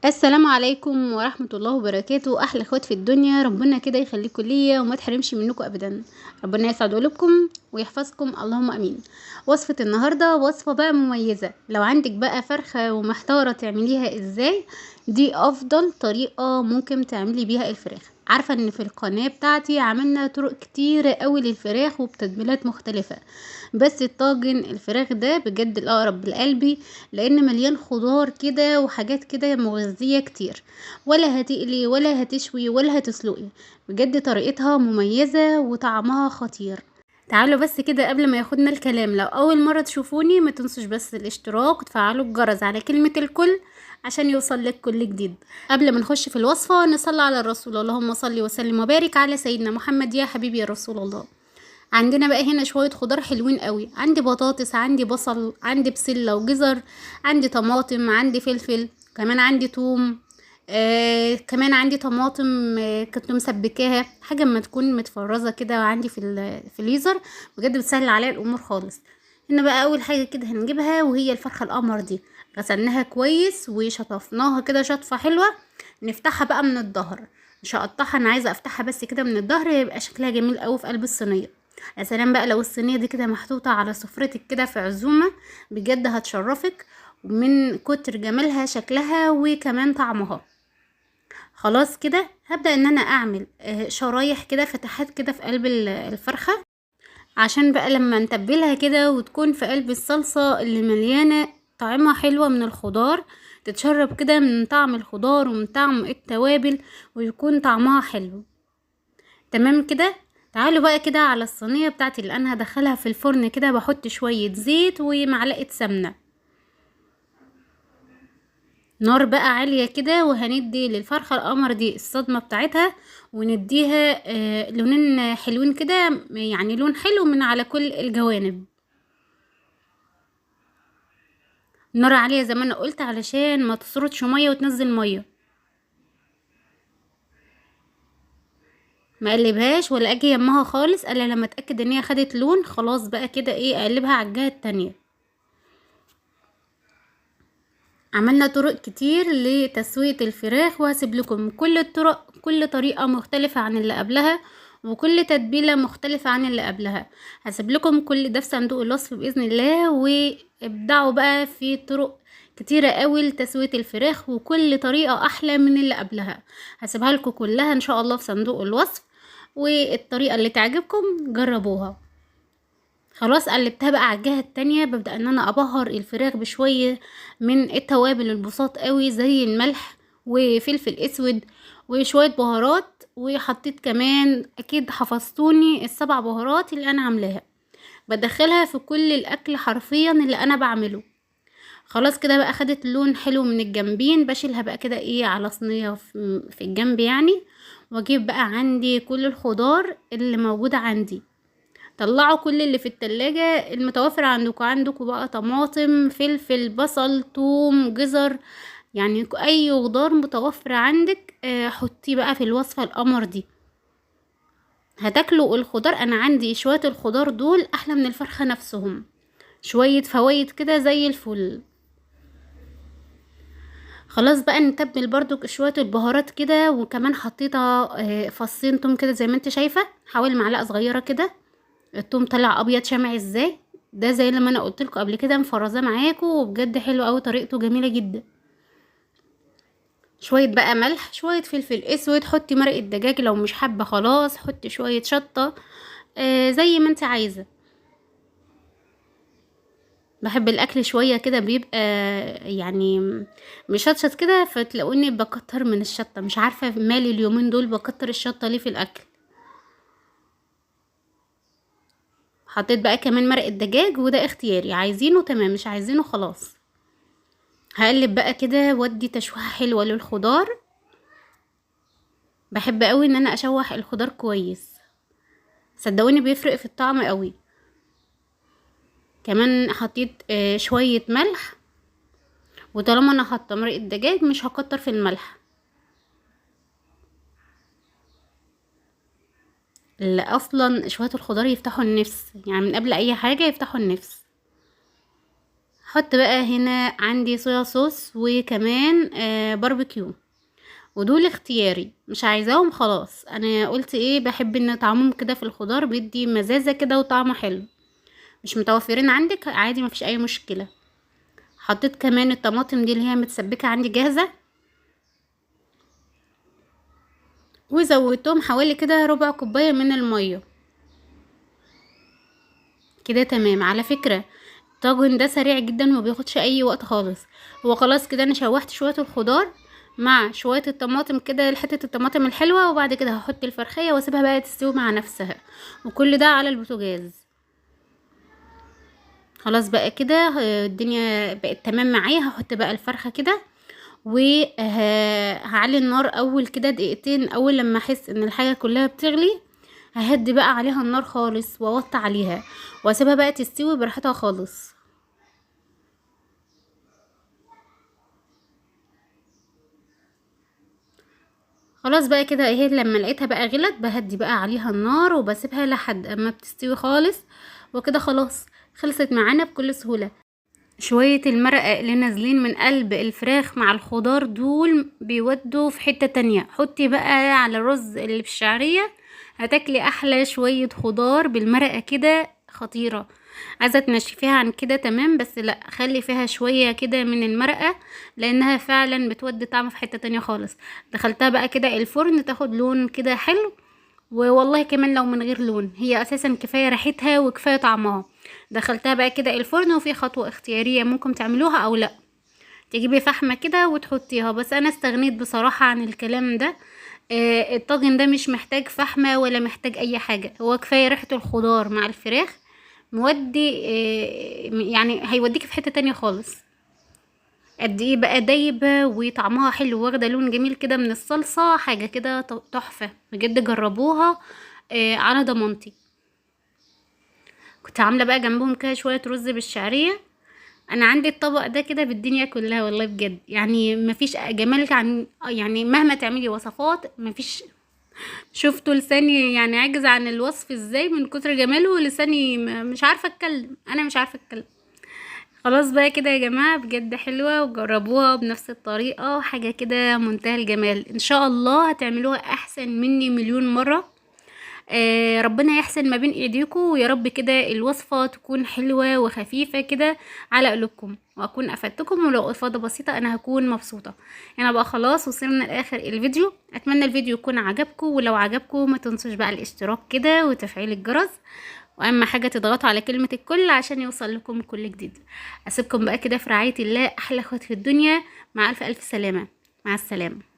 السلام عليكم ورحمة الله وبركاته. احلى اخوات في الدنيا، ربنا كده يخليكم ليا وما تحرمش منكم ابدا. ربنا يسعد قلوبكم ويحفظكم، اللهم امين. وصفة النهاردة وصفة بقى مميزة. لو عندك بقى فرخة ومحتارة تعمليها ازاي، دي افضل طريقة ممكن تعملي بيها الفراخ. عارفة ان في القناة بتاعتي عملنا طرق كتيرة قوي للفراخ وبتتبيلات مختلفة، بس الطاجن الفراخ ده بجد الاقرب لقلبي، لان مليان خضار كده وحاجات كده مغذية كتير. ولا هتقلي ولا هتشوي ولا هتسلقي، بجد طريقتها مميزة وطعمها خطير. تعالوا بس كده قبل ما ياخدنا الكلام، لو اول مرة تشوفوني ما تنسوش بس الاشتراك وتفعلوا الجرس على كلمة الكل عشان يوصل لك كل جديد. قبل ما نخش في الوصفة نصلي على الرسول، اللهم صل وسلم وبارك على سيدنا محمد يا حبيبي يا رسول الله. عندنا بقى هنا شوية خضار حلوين قوي، عندي بطاطس، عندي بصل، عندي بسلة وجزر، عندي طماطم، عندي فلفل، كمان عندي توم، كمان عندي طماطم كنت مسبكاها حاجة ما تكون متفرزة كده، وعندي في الفريزر، بجد بتسهل عليا الامور خالص. هنا بقى اول حاجة كده هنجيبها وهي الفرخة القمر دي، غسلناها كويس وشطفناها كده شطفة حلوة. نفتحها بقى من الظهر، مش هقطعها، انا عايزة افتحها بس كده من الظهر، يبقى شكلها جميل قوي في قلب الصينية. يا سلام بقى لو الصينية دي كده محطوطة على سفرتك كده في عزومة، بجد هتشرفك من كتر جمالها شكلها وكمان طعمها. خلاص كده هبدأ ان انا اعمل شرايح كده، فتحات كده في قلب الفرخة، عشان بقى لما نتبلها كده وتكون في قلب الصلصة اللي مليانة طعمها حلوة من الخضار، تتشرب كده من طعم الخضار ومن طعم التوابل، ويكون طعمها حلو. تمام كده. تعالوا بقى كده على الصينية بتاعتي اللي انا هدخلها في الفرن كده، بحط شوية زيت ومعلقة سمنة، نار بقى عالية كده، وهندي للفرخة القمر دي الصدمة بتاعتها، ونديها لونين حلوين كده، يعني لون حلو من على كل الجوانب. نار عالية زي ما انا قلت علشان ما تسرطش مية وتنزل مية، ما اقلبهاش ولا اجي يمها خالص الا لما اتاكد ان هي خدت لون. خلاص بقى كده ايه، اقلبها على الجهة التانية. عملنا طرق كتير لتسوية الفراخ، وهسيب لكم كل الطرق، كل طريقة مختلفة عن اللي قبلها، وكل تتبيلة مختلفة عن اللي قبلها. هسيب لكم كل ده في صندوق الوصف بإذن الله، وابدعوا بقى في طرق كتيرة قوي لتسوية الفراخ، وكل طريقة أحلى من اللي قبلها. هسيبها لكم كلها إن شاء الله في صندوق الوصف، والطريقة اللي تعجبكم جربوها. خلاص قلبتها بقى على الجهة التانية، ببدأ ان انا ابهر الفراخ بشوية من التوابل البساط قوي، زي الملح وفلفل اسود وشوية بهارات، وحطيت كمان اكيد حفظتوني السبع بهارات اللي انا عاملاها، بدخلها في كل الاكل حرفيا اللي انا بعمله. خلاص كده بقى خدت لون حلو من الجنبين، بشيلها بقى كده ايه على صينية في الجنب يعني، واجيب بقى عندي كل الخضار اللي موجودة عندي. طلعوا كل اللي في التلاجة المتوفر عندكم بقى، طماطم، فلفل، بصل، توم، جزر، يعني اي خضار متوفر عندك حطيه بقى في الوصفة القمر دي. هتاكلوا الخضار، انا عندي شوية الخضار دول احلى من الفرخة نفسهم، شوية فوايد كده زي الفل. خلاص بقى نتبل برضو شوية البهارات كده، وكمان حطيتها فصين توم كده زي ما انت شايفة، حوالي معلقة صغيرة كده. التوم طلع ابيض شامع ازاي، ده زي لما انا قلت لكم قبل كده، مفرزاه معاكم وبجد حلو قوي، طريقته جميله جدا. شويه بقى ملح، شويه فلفل اسود، حطي مرقه دجاج لو مش حابه خلاص، حطي شويه شطه زي ما انت عايزه. بحب الاكل شويه كده بيبقى يعني مشطشط كده، فتلاقوني بكتر من الشطه، مش عارفه مالي اليومين دول بكتر الشطه ليه في الاكل. حطيت بقى كمان مرقه دجاج، وده اختياري، عايزينه تمام مش عايزينه خلاص. هقلب بقى كده وادي تشويحه حلوه للخضار. بحب قوي ان انا اشوح الخضار كويس، صدقوني بيفرق في الطعم قوي. كمان حطيت شويه ملح، وطالما انا حاطه مرقه دجاج مش هكتر في الملح. اللي اصلا شويه الخضار يفتحوا النفس، يعني من قبل اي حاجه يفتحوا النفس. حط بقى هنا عندي صويا صوص وكمان باربيكيو، ودول اختياري، مش عايزاهم خلاص. انا قلت ايه، بحب ان طعمهم كده في الخضار بيدي مزازة كده وطعمه حلو. مش متوفرين عندك عادي، مفيش اي مشكلة. حطيت كمان الطماطم دي اللي هي متسبكة عندي جاهزة، وزودتهم حوالي كده ربع كوباية من المية كده. تمام. على فكرة الطاجن ده سريع جدا وما بياخدش اي وقت خالص. هو خلاص كده انا شوحت شوية الخضار مع شوية الطماطم كده، حتة الطماطم الحلوة، وبعد كده هحط الفرخية واسيبها بقى تستوي مع نفسها، وكل ده على البوتاجاز. خلاص بقى كده الدنيا بقت تمام معايا. هحط بقى الفرخة كده وهعلي النار اول كده دقيقتين. اول لما احس ان الحاجة كلها بتغلي ههدي بقى عليها النار خالص واوطي عليها واسيبها بقى تستوي براحتها خالص. خلاص بقى كده اهي، لما لقيتها بقى غلت بهدي بقى عليها النار وبسيبها لحد اما بتستوي خالص. وكده خلاص خلصت معانا بكل سهولة. شوية المرقة اللي نازلين من قلب الفراخ مع الخضار دول بيودوا في حتة تانية. حطي بقى على الرز اللي بالشعرية، هتاكلي احلى شوية خضار بالمرقة كده، خطيرة. عايزة تنشفيها عن كده تمام، بس لا، خلي فيها شوية كده من المرقة لانها فعلا بتودي طعم في حتة تانية خالص. دخلتها بقى كده الفرن تاخد لون كده حلو، والله كمان لو من غير لون هي اساسا كفاية ريحتها وكفاية طعمها. دخلتها بقى كده الفرن. وفي خطوة اختيارية ممكن تعملوها او لا، تجيبي فحمة كده وتحطيها، بس انا استغنيت بصراحة عن الكلام ده. الطاجن ده مش محتاج فحمة ولا محتاج اي حاجة، هو كفاية ريحة الخضار مع الفراخ مودي. يعني هيوديكي في حتة تانية خالص. قد ايه بقى دايبة وطعمها حلو، واخدة لون جميل كده من الصلصة، حاجة كده تحفة بجد. جربوها على ضمانتي. كنت عاملة بقى جنبهم كده شوية رز بالشعرية. انا عندي الطبق ده كده بالدنيا كلها والله بجد، يعني مفيش جمال عن، يعني مهما تعملي وصفات مفيش. شفتوا لساني يعني عاجز عن الوصف ازاي من كتر جماله. لساني مش عارفة اتكلم، انا مش عارفة اتكلم. خلاص بقى كده يا جماعة بجد حلوة، وجربوها بنفس الطريقة، حاجة كده منتهى الجمال. ان شاء الله هتعملوها احسن مني مليون مرة. ربنا يحسن ما بين ايديكم، ويا رب كده الوصفة تكون حلوة وخفيفة كده على قلوبكم، واكون افدتكم. ولو افاضة بسيطة انا هكون مبسوطة. يعني بقى خلاص وصلنا لاخر الفيديو. اتمنى الفيديو يكون عجبكم، ولو عجبكم ما تنسوش بقى الاشتراك كده وتفعيل الجرس، واهم حاجة تضغطوا على كلمة الكل عشان يوصل لكم كل جديد. اسيبكم بقى كده في رعاية الله، احلى اخوات في الدنيا، مع الف الف سلامة. مع السلامة.